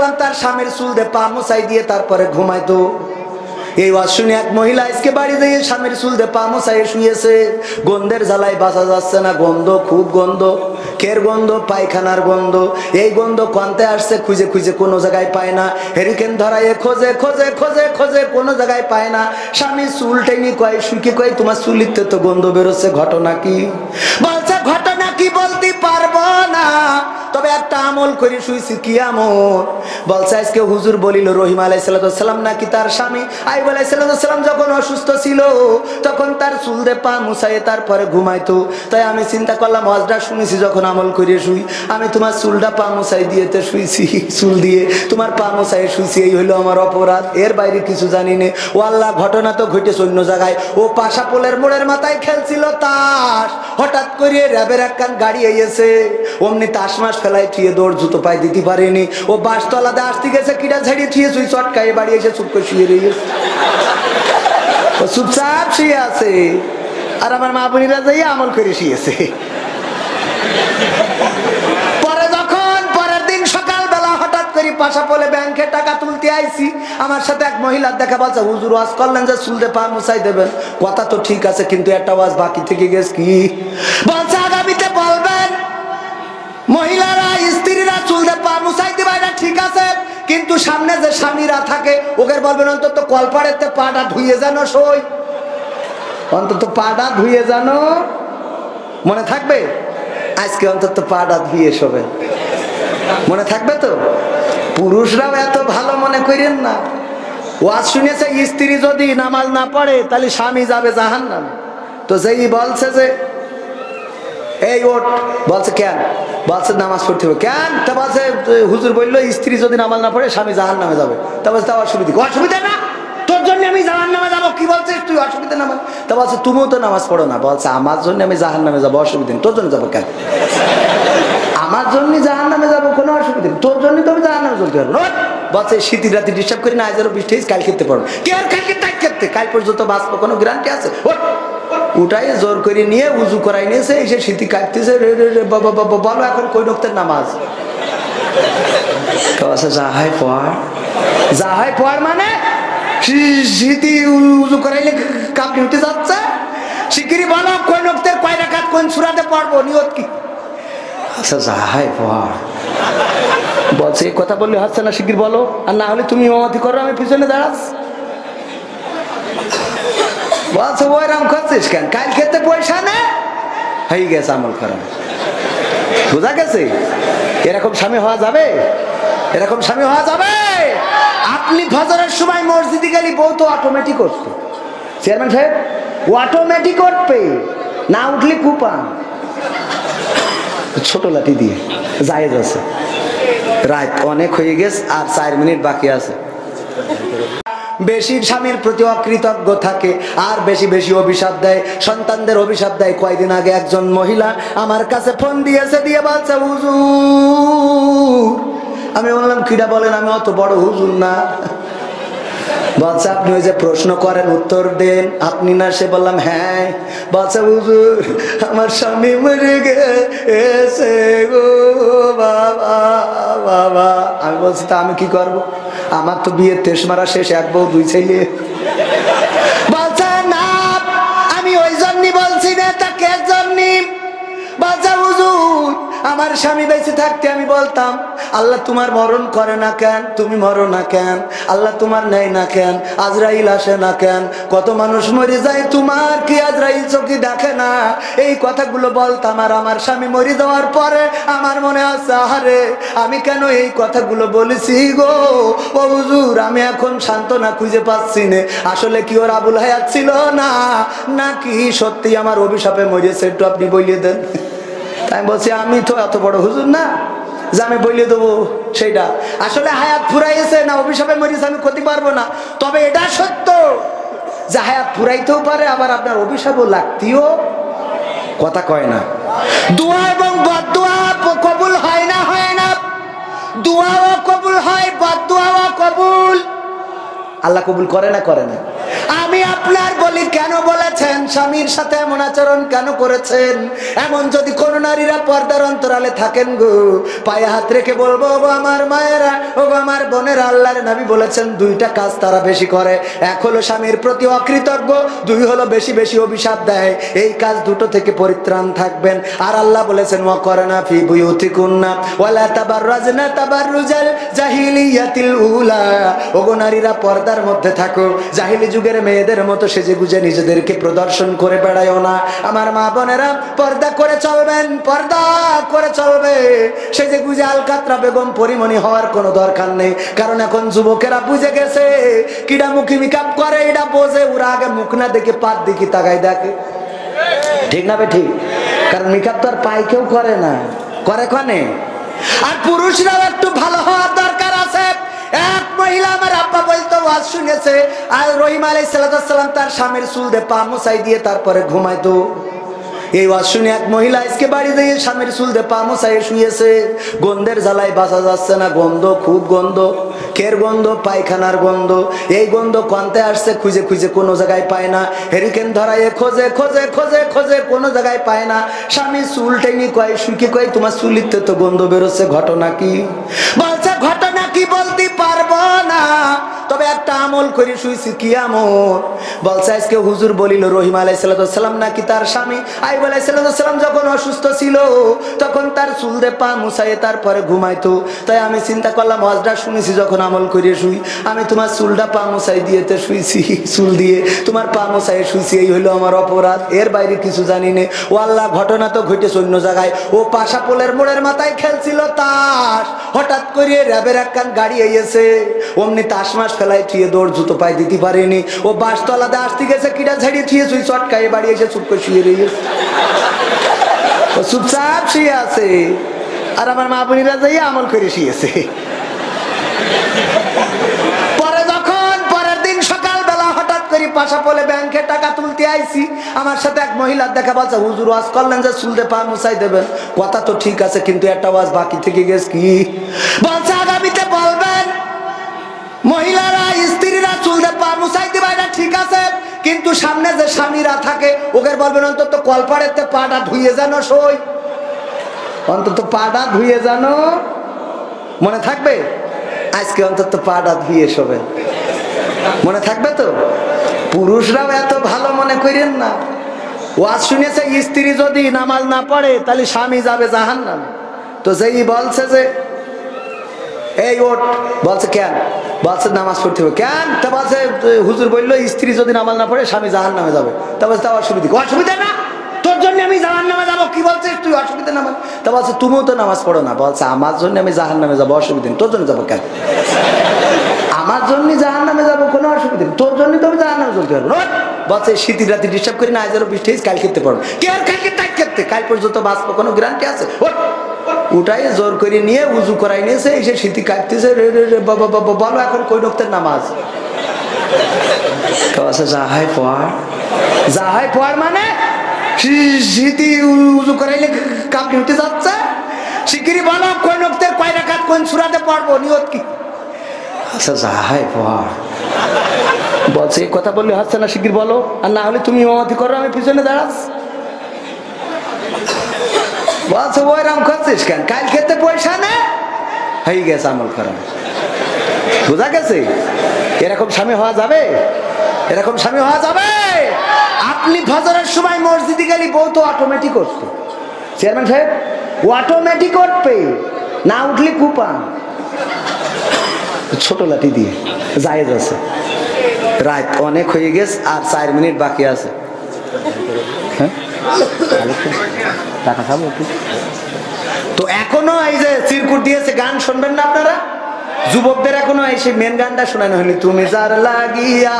সাল্লাম তার স্বামীর চুল দিয়ে পা মুছাই দিয়ে তারপরে ঘুমাইতো। এই ওয়াজ শুনে এক মহিলা আজকে বাড়ি দিয়ে স্বামীর চুল দিয়ে পা মুছাইয়ে শুয়েছে। গন্ধের জ্বালায় বাঁচা যাচ্ছে না, গন্ধ, খুব গন্ধ। কের গন্ধ? পায়খানার গন্ধ। এই গন্ধ কনতে আসছে, খুঁজে খুঁজে কোনো জায়গায় পায় না। হেরিকেন ধরাইয়ে খোঁজে খোঁজে খোঁজে খোঁজে কোনো জায়গায় পায় না। স্বামী চুল টেনে কয়, শুকে কয়, তোমার চুলিতে তো গন্ধ বেরোচ্ছে, ঘটনা কি? বলছে ঘটনা কি বলতে পারবো না, তবে একটা আমল করে শুয়েছি। কি আমল? বলছে আজকে হুজুর বলিল রহিম আলাইহিস সালাম নাকি তার স্বামী আইয়ুব আলাইহিস সালাম যখন অসুস্থ ছিল তখন তার চুল দিয়ে পা মুছাইয়ে তারপরে ঘুমাইতো। তাই আমি চিন্তা করলাম ওয়াজটা শুনেছি যখন আমল করে শুই, আমি তোমার চুলটা পা মুছাই দিয়েতে শুইছি, চুল দিয়ে তোমার পা মুছাইয়ে শুইছি, এই হইলো আমার অপরাধ, এর বাইরে কিছু জানি না। ও আল্লাহ, ঘটনা তো ঘটেছে অন্য জায়গায়। ও পাশা পোলের মোড়ের মাথায় খেলছিল তাস, হঠাৎ করে র্যাবের একখান গাড়ি এসেছে, অমনি তাস মাস ফেলাই থুয়ে দৌড়, জুতো পায়ে দিতে পারেনি। ও বাসতলাতে আসতে গেছে, কিটা ঝাড়িয়ে থুয়ে শুই, চটকায়ে বাড়ি এসে চুপ করে শুয়ে রয়েছে। ও চুপচাপ শুয়ে আছে, আর আমার মা বোনেরা যাইয়া আমল করে শুয়েছে। পরে যখন পরের দিন সকালবেলা হঠাৎ করে পাশা পোলে ব্যাংকে টাকা তুলতে আইছি, আমার সাথে এক মহিলার দেখা, বলছে হুজুর ওয়াজ করলেন যে চুল দিয়ে পা মুছাই দেবেন, কথা তো ঠিক আছে, কিন্তু একটা ওয়াজ বাকি থেকে গেছে। কি? বলছে আগামীতে বলবেন মহিলারা, স্ত্রীরা চুল দিয়ে পা মুছাই দিবে, এটা ঠিক আছে, কিন্তু সামনে যে স্বামীরা থাকে ওকে বলবেন অন্তত কলপাড়েতে পাটা ধুয়ে জানো সই, অন্তত পাটা ধুয়ে জানো। মনে থাকবে? আজকে অন্তত পাটা ধুয়ে শোবেন, মনে থাকবে তো? পুরুষরাও এত ভালো মনে করেন না। ওয়াজ শুনেছে স্ত্রী যদি নামাজ না পড়ে তাহলে স্বামী যাবে জাহান্নামে। তো যেই বলছে যে এই ওঠ, বলছে কেন? বলছে নামাজ পড়তে হবে। কেন? তা বলছে হুজুর বললো স্ত্রী যদি নামাজ না পড়ে স্বামী জাহান্নামে যাবে। তা বলছে তা অসুবিধা? অসুবিধা না, তোর জন্য আমি জাহান্নামে যাবো। কি বলছিস তুই? অসুবিধা নামাজ। তা বলছে তুমিও তো নামাজ পড়ো না। বলছে আমার জন্য আমি জাহান্নামে যাবো, অসুবিধা নেই। তোর জন্য যাবো কেন? আমার জন্য জাহান্নামে যাবো, কোনো অসুবিধা নেই, তোর জন্য তো আমি জাহান্নামে চলতে পারবো। বলছে শীত রাতে ডিস্টার্ব করি না, আজ আরো বৃষ্টি কাল খেতে পারবো। কে আর কালকে তাই খেতে? কাল পর্যন্ত বাঁচবো, কোনো গ্যারান্টি আছে? উঠাই জোর করে নিয়ে উজু করাই নিয়েছে, এসে শীতি কাটতেছে। বলো এখন কই নক্তের নামাজ? যাহাই পড়, যাহাই পড় মানে শীতি উজু করাইলে কাপড় উঠে যাচ্ছে। শিগগিরই বলো কই নক্তের কয় রাকাত কোন সূরাতে পড়বো, নিয়ত কি? আচ্ছা যাহাই পড়। বলছে এই কথা বললে হচ্ছে না, শিগগির বলো, আর না হলে তুমি ইমামতি করো, আমি পিছনে দাঁড়াস। বলছে ওইরাম করছিস কেন? কাল খেতে পয়সা নে, হয়ে গেছে আমল করা। বোঝা গেছে? এরকম স্বামী হওয়া যাবে? এরকম স্বামী হওয়া যাবে? আপনি ফজরের সময় মসজিদে গেলে বউ তো অটোমেটিক উঠবে। চেয়ারম্যান সাহেব, ও অটোমেটিক উঠবে, না উঠলে কুপান। ছোট লাঠি দিয়ে জায়েজ আছে। রাত অনেক হয়ে গেছে, আর 4 মিনিট বাকি আছে। বেশি স্বামীর প্রতি অকৃতজ্ঞ থাকে আর বেশি বেশি অভিশাপ দেয়, সন্তানদের অভিশাপ দেয়। কয়দিন আগে একজন মহিলা আমার কাছে ফোন দিয়েছে, দিয়ে বলছে হুজুর। আমি বললাম কিডা বলেন? আমি অত বড় হুজুর না। বলছে আপনি ওই যে প্রশ্ন করেন উত্তর দেন, আপনি না? সে বললাম হ্যাঁ। বলছে হুজুর আমার স্বামী মরে গেছে গো বাবা বাবা। আমি বলছি তা আমি কি করবো? আমার তো বিয়ের 23 মারা শেষ, 1 বউ 2 ছেলে। বলছে না আমি ওই জন্যই বলছি না, তা কে জন্যে? বলছে হুজুর আমার স্বামী বেঁচে থাকতে আমি বলতাম আল্লাহ তোমার মরণ করে না কেন, তুমি মরো না কেন, আল্লাহ তোমার নেয় না কেন, আজরাইল আসে না কেন, কত মানুষ মরে যায়, তোমার কি আজরাইল চোখে দেখে না? এই কথাগুলো বলতাম। আর আমার স্বামী মরে যাওয়ার পরে আমার মনে আছে আরে আমি কেন এই কথাগুলো বলেছি গো ও হুজুর, আমি এখন সান্ত্বনা খুঁজে পাচ্ছি না। আসলে কি ওর আবুল হায়াত ছিল না, নাকি সত্যি আমার অভিশাপে মরেছে? একটু আপনি বলিয়ে দেন। আমি বলছি আমি তো এত বড় হুজুর না যে আমি বলিয়ে দেবো সেইটা। আসলে হায়াত ফুরাইছে না অভিশাপে মরিয়েছে আমি করতে পারবো না। তবে এটা সত্য যে হায়াত ফুরাইতেও পারে, আবার আপনার অভিশাপও লাগতেও কথা কয় না। দোয়া এবং বদদোয়া কবুল হয় না? হয় না। দোয়াও কবুল হয়, বদদোয়াও কবুল। আল্লাহ কবুল করে না? করে না। আমি আপনার বলি কেন বলেছেন, স্বামীর সাথে এমন আচরণ কেন করেছেন? এমন যদি কোন নারীরা পর্দার অন্তরালে থাকেন গো, পায়ে হাত রেখে বলবো, ও আমার মায়েরা, ও আমার বোনেরা, আল্লাহর নবী বলেছেন দুইটা কাজ তারা বেশি করে। এক হলো স্বামীর প্রতি অকৃতজ্ঞ, দুই হলো বেশি বেশি অভিশাপ দেয়। এই কাজ দুটো থেকে পরিত্রাণ থাকবেন। আর আল্লাহ বলেছেন ওয়াকরনা ফি বুয়ুতিকুন্না ওয়ালা তাবাররাজনা তাবাররুজাল জাহিলিয়াতিল উলা, ওগো নারীরা পর্দার মধ্যে থাকো, জাহিলি যুগের মেয়েদের মতো সেজে গুজে নিজেদেরকে প্রদর্শন করে বেড়ায়ও না। আমার মা বোনেরা পর্দা করে চলবেন, পর্দা করে চলবে। সেজে গুজে আলকাতরা বেগম পরিমণি হওয়ার কোনো দরকার নেই, কারণ এখন যুবকেরা বুঝে গেছে কিডা মুখী মেকআপ করে এটা বোঝে। ওরা আগে মুখ না দেখে পাত দেখি তাকাই দেখে, ঠিক না বে ঠিক? কারণ মেকআপ তো আর পায় কেউ করে না, করে কনে। আর পুরুষরাও একটু ভালো হওয়ার দরকার আছে। এক মহিলা আমার আব্বা বলতো, ওয়াজ শুনেছে, আর রহিম আলাইহিস সালাম তার স্বামীর চুল দিয়ে পা মুছাই দিয়ে তারপরে ঘুমাইতো। এই ওয়াজ শুনে এক মহিলা আজকে বাড়ি দিয়ে স্বামীর চুল দিয়ে পা মুছাই শুয়েছে। গন্ধের জ্বালায় বাঁচা যাচ্ছে না, গন্ধ, খুব গন্ধ, কের গন্ধ, পায়খানার গন্ধ। এই গন্ধ কনতে আসছে, খুঁজে খুঁজে কোনো জায়গায় পায় না। হেরিকেন ধরায় খোঁজে খোঁজে খোঁজে খোঁজে কোনো জায়গায় পায় না। স্বামী চুল টেনে কয়, শুকে কয় তোমার চুলিতে তো গন্ধ বেরোচ্ছে, ঘটনা কি? বলছে ঘটনা কি বলতে পারবো না, তবে একটা আমল করে শুয়েছি। কি আমল? বলছে আজকে হুজুর বলিল রহিম আলাইহিস সালাম নাকি তার স্বামী আইয়ুব আলাইহিস সালাম যখন অসুস্থ ছিল তখন তার চুল দিয়ে পা মুছাইয়ে তারপরে ঘুমাইতো। তাই আমি চিন্তা করলাম ওয়াজটা শুনেছি যখন আমল করে শুই, আমি তোমার চুলটা পা মুছাই দিয়েতে শুইছি, চুল দিয়ে তোমার পা মুছাইয়ে শুইছি, এই হইলো আমার অপরাধ, এর বাইরে কিছু জানি না। ও আল্লাহ, ঘটনা তো ঘটেছে অন্য জায়গায়। ও পাশা পোলের মোড়ের মাথায় খেলছিল তাস, হঠাৎ করে র্যাবের একখান গাড়ি এসেছে, অমনি তাস মাস ফেলাই থুয়ে দৌড় জুতো পায়ে দিতে পারেনি। ও বাসতলাতে আসতে গেছে, কিটা ঝাড়িয়ে থুয়ে শুই চটকায়ে বাড়ি এসে চুপ করে শুয়ে রয়েছে। ও চুপচাপ শুয়ে আছে, আর আমার মা বোনেরা যাই আমল করে শুয়েছে। পরে যখন পরের দিন সকালবেলা হঠাৎ করে পাশা পোলে ব্যাংকে টাকা তুলতে আইছি, আমার সাথে এক মহিলার দেখা, বলছে হুজুর ওয়াজ করলেন যে চুল দিয়ে পা মুছাই দেবেন, কথা তো ঠিক আছে কিন্তু একটা ওয়াজ বাকি থেকে গেছে। কি বলছে? আগামীতে বলবেন মহিলারা স্ত্রীরা চুল দিয়ে পা মুছাই দিবে, এটা ঠিক আছে, কিন্তু সামনে যে স্বামীরা থাকে ওকে বলবেন অন্তত কলপাড়ের পাটা ধুয়ে জানো, সই অন্তত পাটা ধুয়ে জানো, মনে থাকবে? আজকে অন্তত পাটা ধুয়ে শোবে, মনে থাকবে তো? পুরুষরাও এত ভালো মনে করেন না। ওয়াজ শুনেছে স্ত্রী যদি নামাজ না পড়ে তাহলে স্বামী যাবে জাহান্নামে। তো যেই বলছে যে এই ওট, বলছে কেন? বলছে নামাজ পড়তে হবে। কেন? তা বলছে হুজুর বললো স্ত্রী যদি নামাজ না পড়ে স্বামী জাহান্নামে যাবে। তা বলছে তা অসুবিধা? অসুবিধা না, তোর জন্য আমি জাহান্নামে যাবো। কি বলছিস তুই? অসুবিধা নামাজ। তা বলছে তুমিও তো নামাজ পড়ো না। বলছে আমার জন্য আমি জাহান্নামে যাবো, অসুবিধা নেই। তোর জন্য যাবো কেন? আমার জন্য জাহান্নামে যাবো, কোনো অসুবিধা নেই, তোর জন্য তো আমি জাহান্নামে চলতে পারবো। বলছে শীতের রাতে ডিস্টার্ব করি না, আজ আরো বৃষ্টি কাল খেতে পারবো। কে আর কালকে তাই খেতে? কাল পর্যন্ত বাঁচবো, কোনো গ্যারান্টি আছে? উঠাই জোর করে নিয়ে উজু করাই নিয়েছে, এসে শীতি কাটতেছে। বলো এখন কই রক্তের নামাজ? যাহাই পড়, যাহাই পড় মানে শীতি উজু করাইলে কাপড় উঠে যাচ্ছে। শিগগিরি বলো কই রক্তের কয় রাকাত কোন সূরাতে পড়বো, নিয়ত কি? আচ্ছা যাহাই পড়। বলছে এই কথা বললে হচ্ছে না, শিগগির বলো, আর না হলে তুমি ইমামতি করো, আমি পিছনে দাঁড়াস। বলছে ওইরাম করছিস কেন? কাল খেতে পয়সা নে, হয়ে গেছে আমল করা। বোঝা গেছে? এরকম স্বামী হওয়া যাবে? এরকম স্বামী হওয়া যাবে? আপনি ফজরের সময় মসজিদে গেলে বউ তো অটোমেটিক উঠতো। চেয়ারম্যান সাহেব, ও অটোমেটিক উঠবে, না উঠলে কুপান। ছোট লাঠি দিয়ে জায়েজ আছে। রাত অনেক হয়ে গেছে, আর 4 মিনিট বাকি আছে। হ্যাঁ টাকা খাবো তো এখনো এই যে চিরকুট দিয়েছে, গান শুনবেন না আপনারা? যুবকদের এখনো এই সেই মেন গানটা শোনানো হয়নি, তুমি যার লাগিয়া,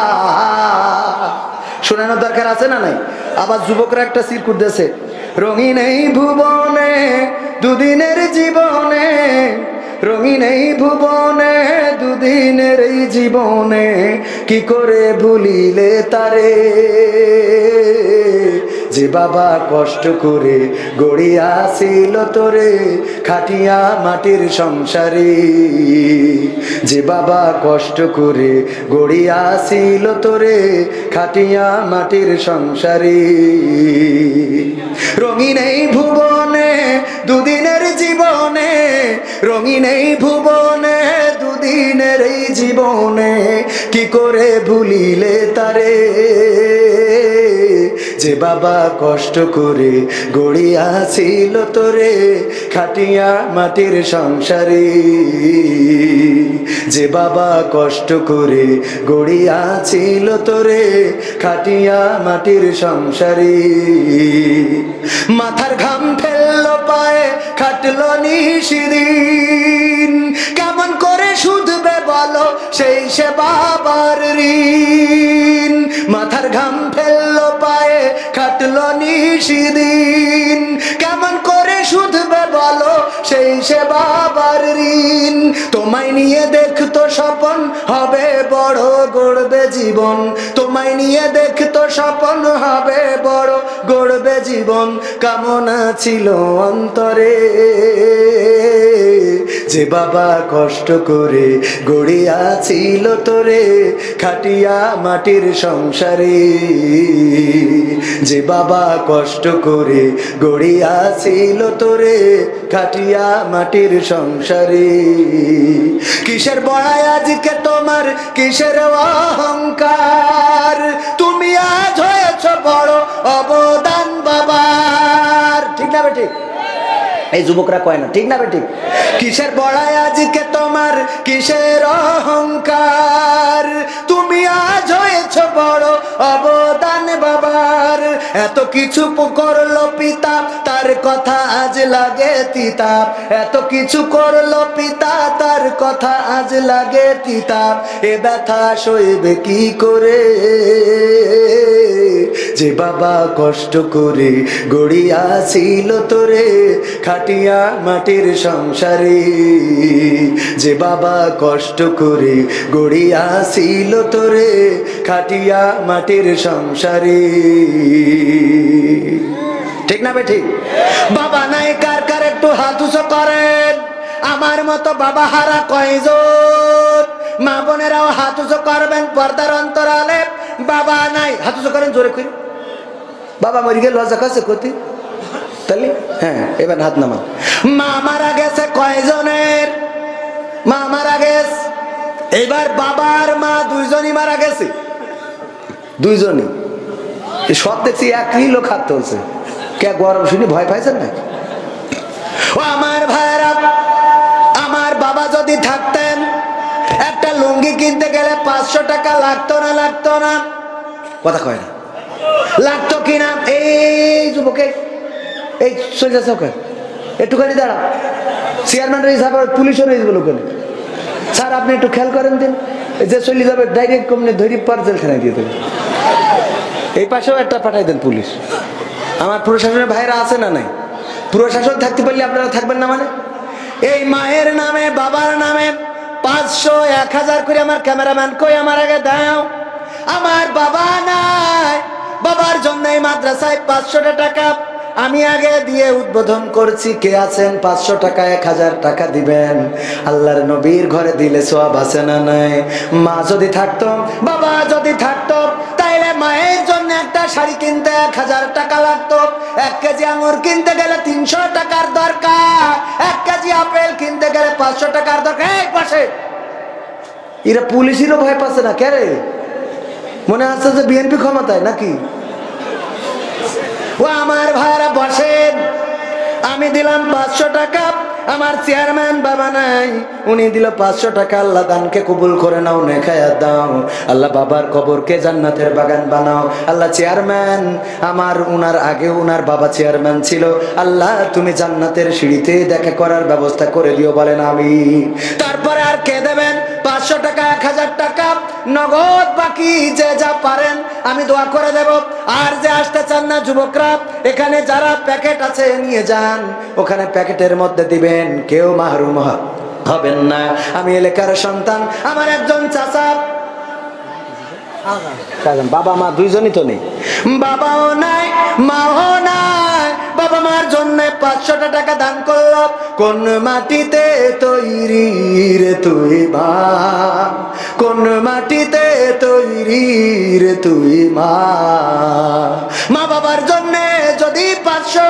শোনানোর দরকার আছে না নাই? আবার যুবকরা একটা চিরকুট দিয়েছে, রঙিন এই ভুবনে দুদিনের জীবনে, রঙিন এই ভুবনে দুদিনের এই জীবনে, কি করে ভুলিলে তারে, যে বাবা কষ্ট করে গড়িয়াছিল তোরে খাটিয়া মাটির সংসারে, যে বাবা কষ্ট করে গড়িয়াছিল তোরে খাটিয়া মাটির সংসারে। রঙিন এই ভুবনে দুদিনের জীবনে, রঙিন এই ভুবনে দুদিনের এই জীবনে, কি করে ভুলিলে তারে। যে বাবা কষ্ট করে গড়িয়াছিল তোরে খাটিয়া মাটির সংসারে। যে বাবা কষ্ট করে গড়িয়াছিল তোরে খাটিয়া মাটির সংসারে। মাথার ঘাম ফেললো পায়ে খাটলো নিশিদিন, কেমন করে শুধবে বলো সেই সে বাবার ঋণ। মাথার ঘাম ফেললো পায়ে খাটলো নিশিদিন, কেমন করে শুধবে বলো সেই সে বাবার ঋণ। তোমায় নিয়ে দেখতো স্বপন হবে বড় গড়বে জীবন, তোমায় নিয়ে দেখতো স্বপন হবে বড় গড়বে জীবন, কামনা ছিল অন্তরে। যে বাবা কষ্ট করে গড়িয়াছিল তোরে খাটিয়া মাটির সংসারে। যে বাবা কষ্ট করে গড়িয়াছিল তোরে খাটিয়া মাটির সংসারে। কিসের বড়াই আজকে তোমার, কিসের অহংকার, তুমি আজ হয়েছ বড় অবদান বাবার। ঠিক না বেঠিক? এই যুবকরা কয় না, ঠিক না বেঠিক? কিসের বড়াই আজকে তোমার, কিসের অহংকার, তুমি আজ হয়েছ বড় অবদান বাবার। এত কিছু করলো পিতা তার কথা আজ লাগে তিতা, এত কিছু করলো পিতা তার কথা আজ লাগে তিতা, এ ব্যথা সইবে কি করে। যে বাবা কষ্ট করে গড়িয়াছিল তোরে খাটিয়া মাটির সংসারে। যে বাবা কষ্ট করে গড়িয়াছিল তোরে খাটিয়া মাটির সংসারে। ঠিক না বে ঠিক? বাবা নাই কার কার একটু হাত উঁচু করেন। আমার মতো বাবা হারা কয়জন? মা বোনেরাও হাত উঁচু করবেন পর্দার অন্তরালে। বাবা নাই, হাত উঁচু করেন জোরে করে। বাবা মরে গেলে লজ্জা কাছে ক্ষতি তাহলে? হ্যাঁ, এবার হাত নামান। মা মারা গেছে কয়জনের? মা মারা গেছে। এবার বাবার মা দুইজনই মারা গেছে, দুইজনই। সব দেখছি একই লোক হাত তুলছে। কে গরম শুনি ভয় পাইছেন না? ও আমার ভাইরা, আমার বাবা যদি থাকতেন একটা লুঙ্গি কিনতে গেলে 500 টাকা লাগতো না? লাগতো না? কথা কয় না, লাগতো কিনা? এই যুবকে এই চলে যাচ্ছে ওকে, একটুখানি দাঁড়া। চেয়ারম্যানের হিসাবে পুলিশের হয়েছিল ওখানে। স্যার আপনি একটু খেয়াল করেন দিন, যে চলে যাবে ডাইরেক্ট কমনে ধরি পার জেলখানায় দিয়ে দেবেন। এই পাশেও একটা পাঠাই দেন পুলিশ। আমার প্রশাসনের ভাইরা আছে না নাই? প্রশাসন থাকতে পারলে আপনারা থাকবেন না মানে? এই মায়ের নামে বাবার নামে 500 1000 করে আমার ক্যামেরাম্যান কই আমার আগে দাও। আমার বাবা নাই, বাবার জন্য এই মাদ্রাসায় 500 টাকা আমি আগে দিয়ে উদ্বোধন করছি। কে আছেন 500 টাকা 1000 টাকা দিবেন? আল্লাহর নবীর ঘরে দিলে সওয়াব আছে না নাই? মা যদি থাকতো, বাবা যদি থাকতো, তাইলে মায়ের জন্য একটা শাড়ি কিনতে 1000 টাকা লাগতো। 1 কেজি আঙুর কিনতে গেলে 300 টাকার দরকার। 1 কেজি আপেল কিনতে গেলে 500 টাকার দরকার। এই পাশে এরা পুলিশেরও ভয় পাচ্ছে না কে রে? মনে হচ্ছে যে বিএনপি ক্ষমতায় নাকি? ও আমার ভাইরা বসেন, আমি দিলাম 500 টাকা, আমার চেয়ারম্যান বাবা নাই, উনি দিল 500 টাকা। আল্লাহ দানকে কবুল করে নাও, নেখায়াত দাও। আল্লাহ বাবার কবরকে জান্নাতের বাগান বানাও। আল্লাহ চেয়ারম্যান আমার, উনার আগে উনার বাবা চেয়ারম্যান ছিল। আল্লাহ তুমি জান্নাতের সিঁড়িতে দেখা করার ব্যবস্থা করে দিও, বলেন আমিন। তারপরে আর কে দেবেন? 500 টাকা 1000 টাকা নগদ বাকি যে যা পারেন আমি দোয়া করে দেব। আর যে আসতে চান না যুবকরা, এখানে যারা প্যাকেট আছে নিয়ে যান, ওখানে প্যাকেটের মধ্যে দিবেন, কেউ মাহরুম হবেন না। আমি এলাকার সন্তান, আমার একজন চাচা বাবা মা দুইজনই তো নেই, বাবাও নাই মাও নাই। বাবা মার জন্য 500 টাকা দান করলো। কোন মাটিতে তৈরি রে তুই মা, কোন মাটিতে তৈরি রে তুই মা। মা বাবার জন্য যদি 500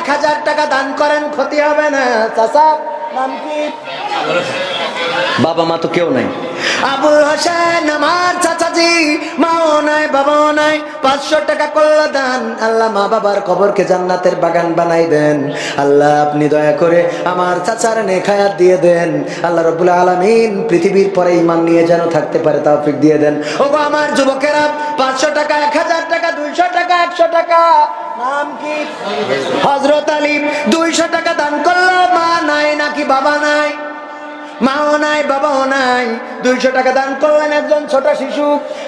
1000 টাকা দান করেন ক্ষতি হবে না। চাচা নাম কি? বাবা মা তো কেউ নাই। আবুল হোসেন আমার চাচাজি, মাও নাই বাবাও নাই, 500 টাকা করল দান। আল্লাহ মা বাবার কবরকে জান্নাতের বাগান বানাই দেন। আল্লাহ আপনি দয়া করে আমার চাচার নেক হায়াত দিয়ে দেন। আল্লাহ রাব্বুল আলামিন পৃথিবীর পরে ঈমান নিয়ে যেন থাকতে পারে তৌফিক দিয়ে দেন। ওগো আমার যুবকেরা, 500 টাকা 1000 টাকা 200 টাকা 100 টাকা, নাম কি? হযরত আলী 200 টাকা দান করলো। মা নাই নাকি বাবা নাই? মাও নাই বাবাও নাই, 200 টাকা দান করলেন একজন ছোট শিশু,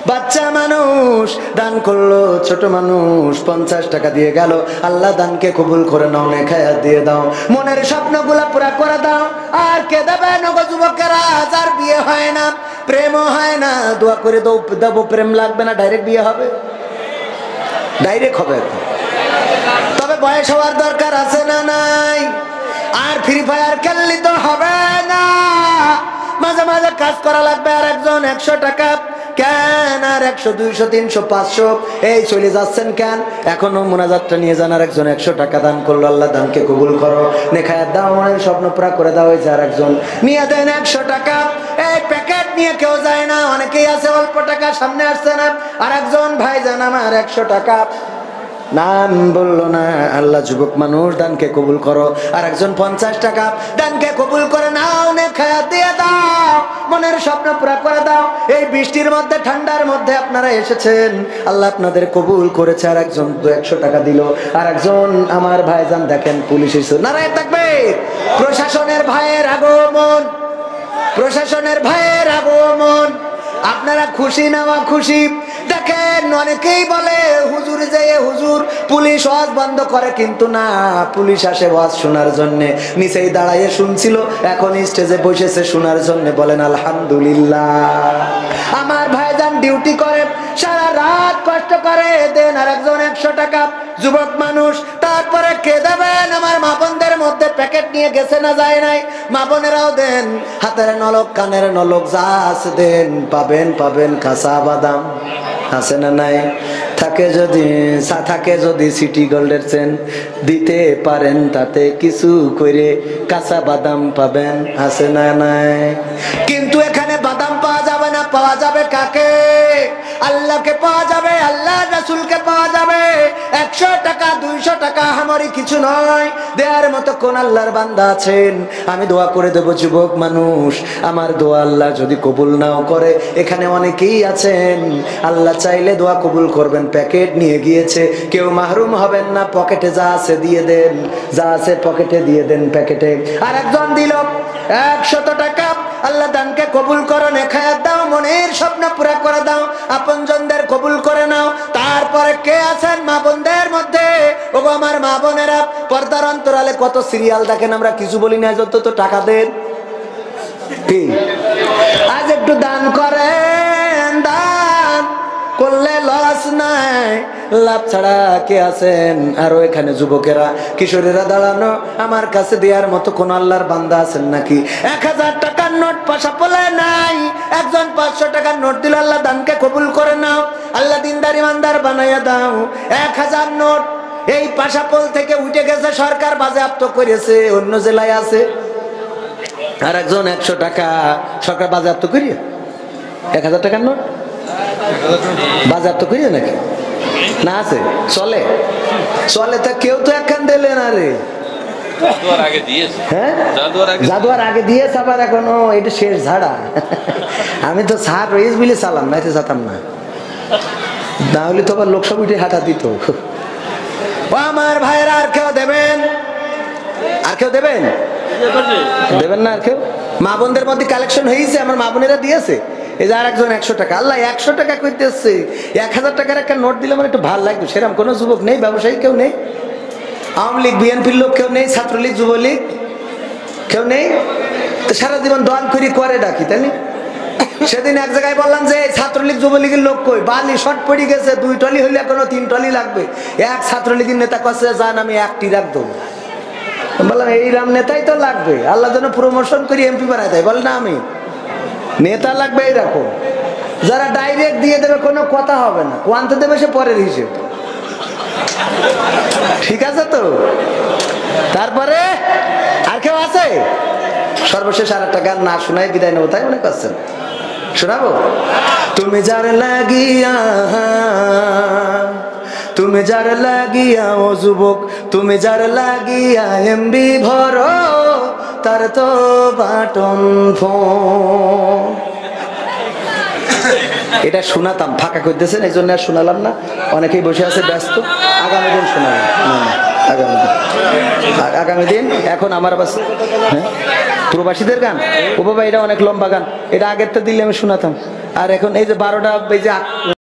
বাচ্চা মানুষ দান করলো। ছোট মানুষ 50 টাকা দিয়ে গেল। আল্লাহ দানকে কবুল করে নাও, নেক হায়াত দিয়ে দাও, মনের স্বপ্নগুলা পুরা করে দাও। আর কে দেবে নগো যুবকেরা, যার বিয়ে হয় না, প্রেমও হয় না, দোয়া করে দেবো প্রেম লাগবে না, ডাইরেক্ট বিয়ে হবে, ডাইরেক্ট হবে। তবে বয়স হওয়ার দরকার আছে না নাই? আর ফ্রি ফায়ার খেললি তো হবে না, মাঝে মাঝে কাজ করা লাগবে। আর একজন 100 টাকা কেন? আর 100 200 300 500 এই চলে যাচ্ছেন কেন? এখনো মোনাজাতটা নিয়ে যান। আর একজন 100 টাকা দান করলো। আল্লাহ দানকে কবুল করো, নেক হায়াত দাও, মনের স্বপ্ন পুরা করে দাও। হয়েছে আর একজন নিয়ে দেন 100 টাকা। এই প্যাকেট নিয়ে কেউ যায় না, অনেকেই আছে অল্প টাকা, সামনে আসছে না। আর একজন ভাই জান আমার 100 টাকা নাম বললো না। আল্লাহ যুবক মানুষ দানকে কবুল করো। আর একজন 50 টাকা দানকে কবুল করে নাও, নেক হায়াত দিয়ে দাও, মনের স্বপ্ন পুরা করে দাও। এই বৃষ্টির মধ্যে ঠান্ডার মধ্যে আপনারা এসেছেন, আল্লাহ আপনাদের কবুল করেছে। আর একজন 100 টাকা দিল। আর একজন আমার ভাইজান দেখেন পুলিশ এসে, নারায়ে তাকবীর, প্রশাসনের ভাইয়ের আগমন, প্রশাসনের ভাইয়ের আগমন। আপনারা খুশি না খুশি? দেখেন অনেকেই বলে হুজুর যে হুজুর পুলিশ ওয়াজ বন্ধ করে, কিন্তু না, পুলিশ আসে ওয়াজ শোনার জন্য। নিচেই দাঁড়াইয়ে শুনছিল, এখন স্টেজে বসেছে শোনার জন্য। বলেন আলহামদুলিল্লাহ। আমার ভাইজান ডিউটি করে, সারা রাত কষ্ট করে, দেন আর একজন 100 টাকা, যুবক মানুষ। তারপরে কে দেবেন? আমার মা বোনদের মধ্যে প্যাকেট নিয়ে গেছে না যায় নাই, মা বোনেরাও দেন। হাতের নলক কানের নলক যা আছে দেন, পাবেন পাবেন কাঁচা বাদাম, আছে না নাই? থাকে যদি সিটি গোল্ডের চেন দিতে পারেন, তাতে কিছু করে কাঁচা বাদাম পাবেন, আছে না নাই? কিন্তু এখানে বাদাম পাওয়া যাবে না, পাওয়া যাবে কাকে? আল্লাহকে পাওয়া যাবে, আল্লাহ রাসূলকে পাওয়া যাবে। 100 টাকা 200 টাকা আমারই কিছু নয়, দেয়ার মতো কোন আল্লাহর বান্দা আছেন? আমি দোয়া করে দেব যুবক মানুষ, আমার দোয়া আল্লাহ যদি কবুল নাও করে, এখানে অনেকেই আছেন আল্লাহ চাইলে দোয়া কবুল করবেন। প্যাকেট নিয়ে গিয়েছে, কেউ মাহরুম হবেন না, পকেটে যা আছে দিয়ে দেন, যা আছে পকেটে দিয়ে দেন, প্যাকেটে। আর একজন দিল 100 টাকা। আল্লাহ দানকে কবুল করো, নেক হায়াত দাও, মনের স্বপ্ন পুরা করে দাও, আপনজনদের কবুল করে নাও। তারপরে কে আছেন মা বোনদের মধ্যে? ওগো আমার মা বোনেরা, পর্দার অন্তরালে কত সিরিয়াল দেখেন, আমরা কিছু বলি না, যত তো টাকা দেন। আজ একটু দান করেন, দান করলে লস নাই, লাভ ছাড়া কে আছেন? আর এখানে যুবকেরা কিশোরীরা দাঁড়ানো, আমার কাছে দেওয়ার মতো কোন আল্লাহর বান্দা আছেন নাকি? 1000 টাকার নোট পাশা পলে নাই, একজন 500 টাকার নোট দিল। আল্লাহ দানকে কবুল করে নাও, আল্লাহ দিনদার ইমানদার বানাইয়া দাও। 1000 নোট এই পাশাপোল থেকে উঠে গেছে, সরকার বাজেয়াপ্ত করেছে, অন্য জেলায় আছে। আর একজন 100 টাকা সরকার বাজেয়াপ্ত করিয়ে, 1000 টাকার নোট বাজেয়াপ্ত করিয়ে নাকি না আছে? চলে চলে তা কেউ তো একখান দিলে না রে, জাদুয়ার আগে দিয়েছে, আবার এখনো এটা শেষ ঝাড়া। আমি তো সার রয়েছে বলে চালাম না, এতে যেতাম না, না হলে তো আবার লোকসভা উঠে হাঁটা দিত। আমার ভাইয়েরা আর কেউ দেবেন? আর কেউ দেবেন? দেবেন না আর কেউ? মা বোনদের মধ্যে কালেকশন হয়েছে, আমার মা বোনেরা দিয়েছে। এই যে আর একজন 100 টাকা, আল্লাহ 100 টাকা করতে এসছে, 1000 টাকার একটা নোট দিলে আমার একটু ভালো লাগতো। সেরকম কোনো যুবক নেই, ব্যবসায়ী কেউ নেই, আওয়ামী লীগ বিএনপির লোক কেউ নেই, ছাত্রলীগ যুবলীগ কেউ নেই, তো সারা জীবন দল করে ডাকি, তাই না? সেদিন এক জায়গায় বললাম যে ছাত্রলীগ যুবলীগের লোক কই, বালি শর্ট পড়ে গেছে, 2 টলি হইলে এখনো 3 টলি লাগবে। এক ছাত্রলীগের নেতা কাছে যান আমি 1টি রাখ দেবো। বললাম এই রাম নেতাই তো লাগবে, আল্লাহ যেন প্রমোশন করি এমপি বানায় দেয়। বল না আমি নেতা লাগবে এইরকম, যারা ডাইরেক্ট দিয়ে দেবে কোনো কথা হবে না, কোয়ান্তে দেবে সে পরের হিসেব। ঠিক আছে তো? তারপরে আর কেউ আছে? সর্বশেষ আর একটা গান না শোনাই বিদায় নেবো, তাই মনে করছেন? শোনাবো? তুমি যার লাগিয়া, তুমি যার লাগিয়া ও যুবক, তুমি যার লাগিয়া এমবি ভরো, তার তো বাটন ফোন। এটা শোনাতাম, ফাঁকা করতেছেন এই জন্য আর শোনালাম না। অনেকেই বসে আছে ব্যস্ত, আগামী দিন শোনালাম। আগামী দিন। এখন আমার বাস প্রবাসীদের গান, ও বাবা এটা অনেক লম্বা গান, এটা আগের তো দিলে আমি শোনাতাম। আর এখন এই যে 12টা এই যে